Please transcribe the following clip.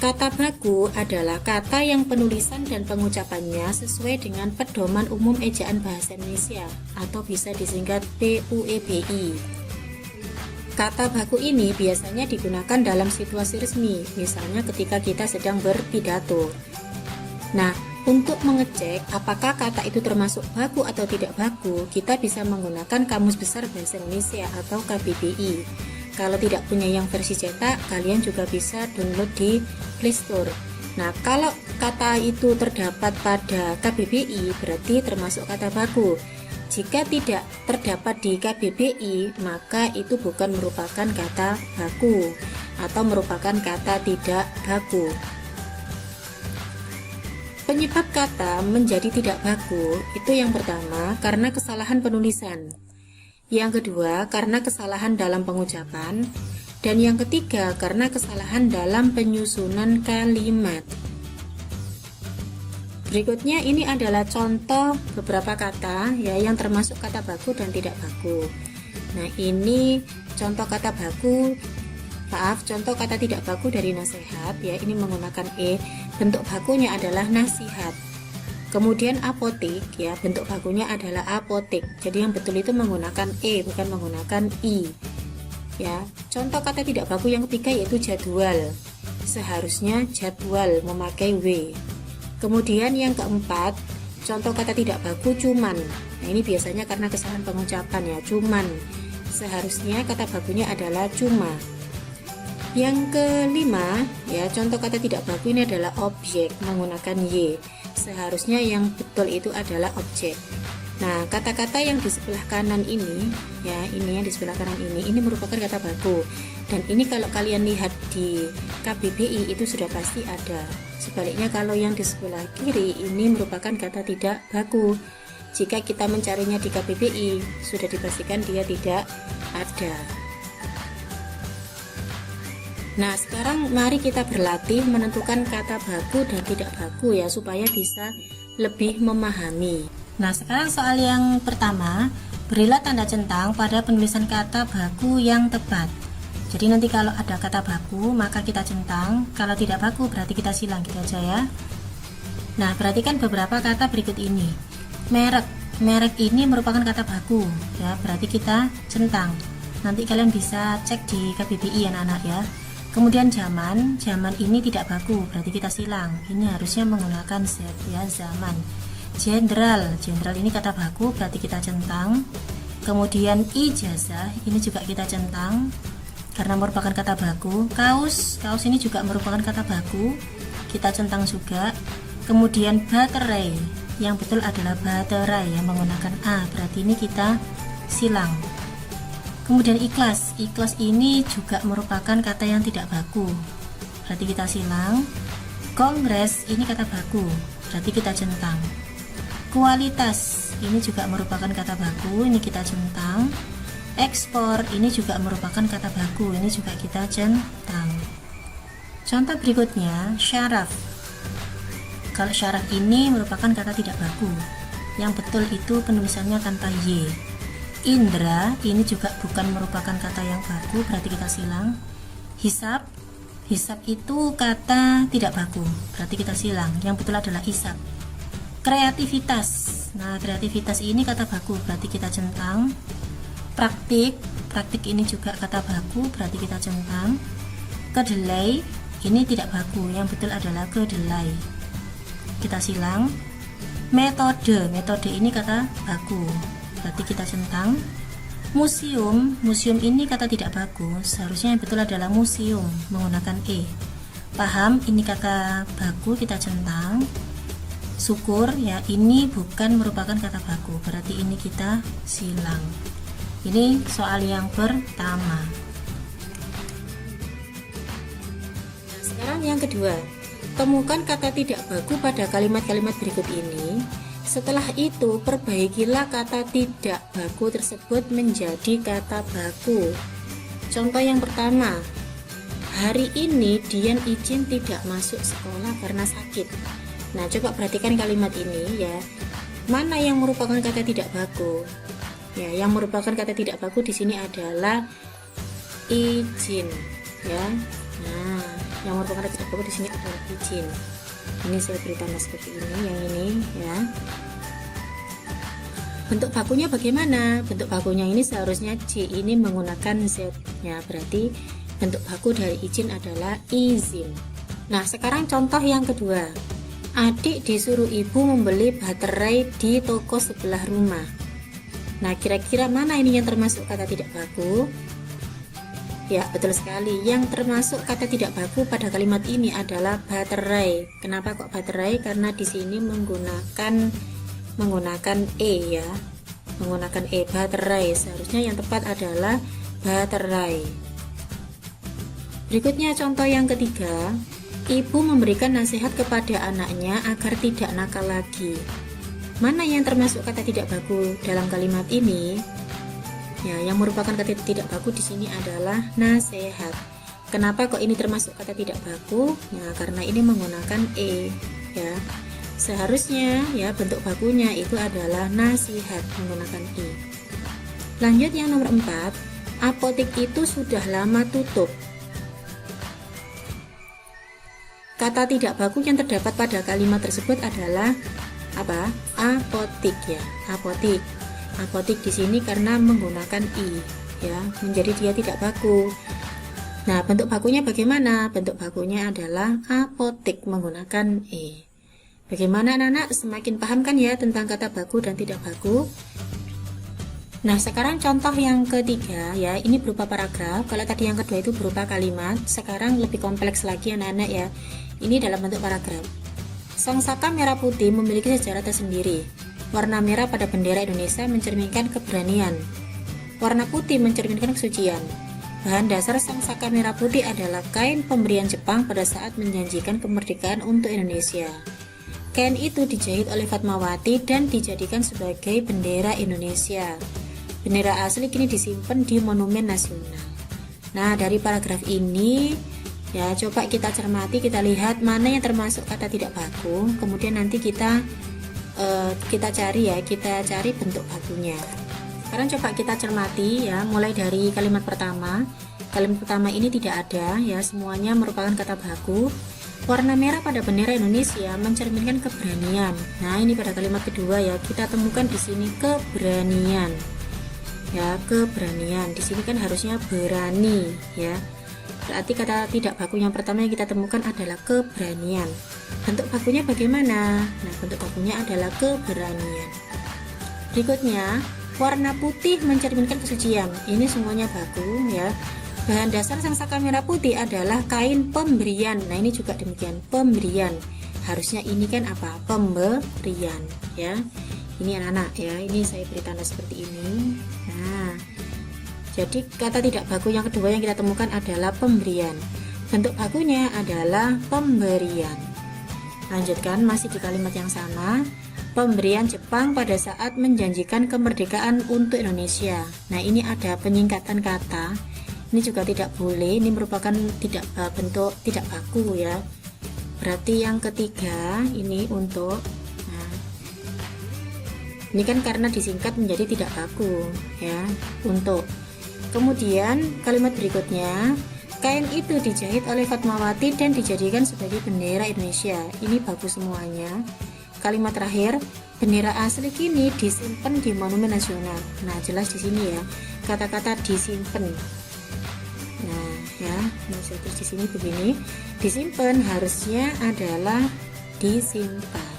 Kata baku adalah kata yang penulisan dan pengucapannya sesuai dengan Pedoman Umum Ejaan Bahasa Indonesia atau bisa disingkat PUEBI. Kata baku ini biasanya digunakan dalam situasi resmi, misalnya ketika kita sedang berpidato. Nah, untuk mengecek apakah kata itu termasuk baku atau tidak baku, kita bisa menggunakan Kamus Besar Bahasa Indonesia atau KBBI. Kalau tidak punya yang versi cetak, kalian juga bisa download di Play Store. Nah, kalau kata itu terdapat pada KBBI, berarti termasuk kata baku. Jika tidak terdapat di KBBI, maka itu bukan merupakan kata baku atau merupakan kata tidak baku. Penyebab kata menjadi tidak baku itu yang pertama karena kesalahan penulisan, yang kedua karena kesalahan dalam pengucapan, dan yang ketiga karena kesalahan dalam penyusunan kalimat. Berikutnya ini adalah contoh beberapa kata ya yang termasuk kata baku dan tidak baku. Nah, ini contoh kata baku, contoh kata tidak baku dari nasihat ya, ini menggunakan e. Bentuk bakunya adalah nasihat. Kemudian apotik ya, bentuk bakunya adalah apotik. Jadi yang betul itu menggunakan e bukan menggunakan i. Ya, contoh kata tidak baku yang ketiga yaitu jadwal. Seharusnya jadwal memakai w. Kemudian yang keempat, contoh kata tidak baku cuman. Nah, ini biasanya karena kesalahan pengucapan ya, cuman. Seharusnya kata bakunya adalah cuma. Yang kelima, ya, contoh kata tidak baku ini adalah objek menggunakan y. Seharusnya yang betul itu adalah objek. Nah, kata-kata yang di sebelah kanan ini, ya, ini yang di sebelah kanan ini merupakan kata baku. Dan ini kalau kalian lihat di KBBI itu sudah pasti ada. Sebaliknya kalau yang di sebelah kiri ini merupakan kata tidak baku. Jika kita mencarinya di KBBI, sudah dipastikan dia tidak ada. Nah, sekarang mari kita berlatih menentukan kata baku dan tidak baku ya, supaya bisa lebih memahami. Nah, sekarang soal yang pertama, berilah tanda centang pada penulisan kata baku yang tepat. Jadi nanti kalau ada kata baku maka kita centang, kalau tidak baku berarti kita silang gitu aja ya. Nah, perhatikan beberapa kata berikut ini. Merek ini merupakan kata baku ya, berarti kita centang. Nanti kalian bisa cek di KBBI ya anak-anak ya. Kemudian zaman ini tidak baku, berarti kita silang. Ini harusnya menggunakan z ya, zaman. Jenderal ini kata baku, berarti kita centang. Kemudian ijazah ini juga kita centang karena merupakan kata baku. Kaos ini juga merupakan kata baku, kita centang juga. Kemudian baterai, yang betul adalah baterai yang menggunakan a, berarti ini kita silang. Kemudian ikhlas ini juga merupakan kata yang tidak baku, berarti kita silang. Kongres ini kata baku, berarti kita centang. Kualitas ini juga merupakan kata baku, ini kita centang. Ekspor ini juga merupakan kata baku, ini juga kita centang. Contoh berikutnya, syaraf. Kalau syaraf ini merupakan kata tidak baku, yang betul itu penulisannya tanpa y. Indra ini juga bukan merupakan kata yang baku, berarti kita silang. Hisab itu kata tidak baku, berarti kita silang. Yang betul adalah isap. Kreativitas, nah kreativitas ini kata baku, berarti kita centang. Praktik ini juga kata baku, berarti kita centang. Kedelai ini tidak baku, yang betul adalah kedelai, kita silang. Metode ini kata baku, berarti kita centang. Museum ini kata tidak baku, seharusnya yang betul adalah museum menggunakan e. Paham ini kata baku, kita centang. Syukur ya, ini bukan merupakan kata baku, berarti ini kita silang. Ini soal yang pertama. Sekarang yang kedua, temukan kata tidak baku pada kalimat-kalimat berikut ini. Setelah itu, perbaikilah kata tidak baku tersebut menjadi kata baku. Contoh yang pertama, hari ini Dian izin tidak masuk sekolah karena sakit. Nah, coba perhatikan kalimat ini ya. Mana yang merupakan kata tidak baku? Ya, yang merupakan kata tidak baku di sini adalah izin ya. Nah, yang merupakan kata tidak baku di sini adalah izin. Ini saya beri tanda seperti ini, yang ini ya. Bentuk bakunya bagaimana? Bentuk bakunya ini seharusnya J ini menggunakan Z ya, berarti bentuk baku dari izin adalah izin. Nah, sekarang contoh yang kedua. Adik disuruh ibu membeli baterai di toko sebelah rumah. Nah, kira-kira mana ini yang termasuk kata tidak baku? Ya, betul sekali. Yang termasuk kata tidak baku pada kalimat ini adalah baterai. Kenapa kok baterai? Karena di sini menggunakan e ya. Menggunakan e, baterai. Seharusnya yang tepat adalah baterai. Berikutnya contoh yang ketiga. Ibu memberikan nasihat kepada anaknya agar tidak nakal lagi. Mana yang termasuk kata tidak baku dalam kalimat ini? Ya, yang merupakan kata tidak baku di sini adalah nasihat. Kenapa kok ini termasuk kata tidak baku? Nah, karena ini menggunakan e ya. Seharusnya ya bentuk bakunya itu adalah nasihat menggunakan e. Lanjut yang nomor 4. Apotik itu sudah lama tutup. Kata tidak baku yang terdapat pada kalimat tersebut adalah apa? Apotik ya, apotik. Apotik di sini karena menggunakan i ya, menjadi dia tidak baku. Nah, bentuk bakunya bagaimana? Bentuk bakunya adalah apotik menggunakan e. Bagaimana anak-anak? Semakin paham kan ya tentang kata baku dan tidak baku? Nah, sekarang contoh yang ketiga ya, ini berupa paragraf. Kalau tadi yang kedua itu berupa kalimat, sekarang lebih kompleks lagi anak-anak ya. Ini dalam bentuk paragraf. Sang saka merah putih memiliki sejarah tersendiri. Warna merah pada bendera Indonesia mencerminkan keberanian. Warna putih mencerminkan kesucian. Bahan dasar sang saka merah putih adalah kain pemberian Jepang pada saat menjanjikan kemerdekaan untuk Indonesia. Kain itu dijahit oleh Fatmawati dan dijadikan sebagai bendera Indonesia. Bendera asli kini disimpan di Monumen Nasional. Nah, dari paragraf ini ya, coba kita cermati, kita lihat mana yang termasuk kata tidak baku, kemudian nanti kita cari bentuk bakunya. Sekarang coba kita cermati ya, mulai dari kalimat pertama. Kalimat pertama ini tidak ada ya, semuanya merupakan kata baku. Warna merah pada bendera Indonesia mencerminkan keberanian. Nah, ini pada kalimat kedua ya, kita temukan di sini keberanian. Ya, keberanian. Di sini kan harusnya berani ya. Berarti kata tidak baku yang pertama yang kita temukan adalah keberanian. Bentuk bakunya bagaimana? Nah, bentuk bakunya adalah keberanian. Berikutnya, warna putih mencerminkan kesucian. Ini semuanya baku ya. Bahan dasar sang saka merah putih adalah kain pemberian. Nah, ini juga demikian, pemberian. Harusnya ini kan apa? Pemberian ya. Ini anak-anak ya, ini saya beri tanda seperti ini. Nah, jadi kata tidak baku yang kedua yang kita temukan adalah pemberian. Bentuk bakunya adalah pemberian. Lanjutkan masih di kalimat yang sama. Pemberian Jepang pada saat menjanjikan kemerdekaan untuk Indonesia. Nah, ini ada penyingkatan kata. Ini juga tidak boleh. Ini merupakan bentuk tidak baku ya. Berarti yang ketiga ini untuk. Nah, ini kan karena disingkat menjadi tidak baku ya. Untuk. Kemudian kalimat berikutnya, kain itu dijahit oleh Fatmawati dan dijadikan sebagai bendera Indonesia. Ini bagus semuanya. Kalimat terakhir, bendera asli kini disimpan di Monumen Nasional. Nah, jelas di sini ya, kata-kata disimpan. Nah, ya, terus di sini begini, disimpan harusnya adalah disimpan.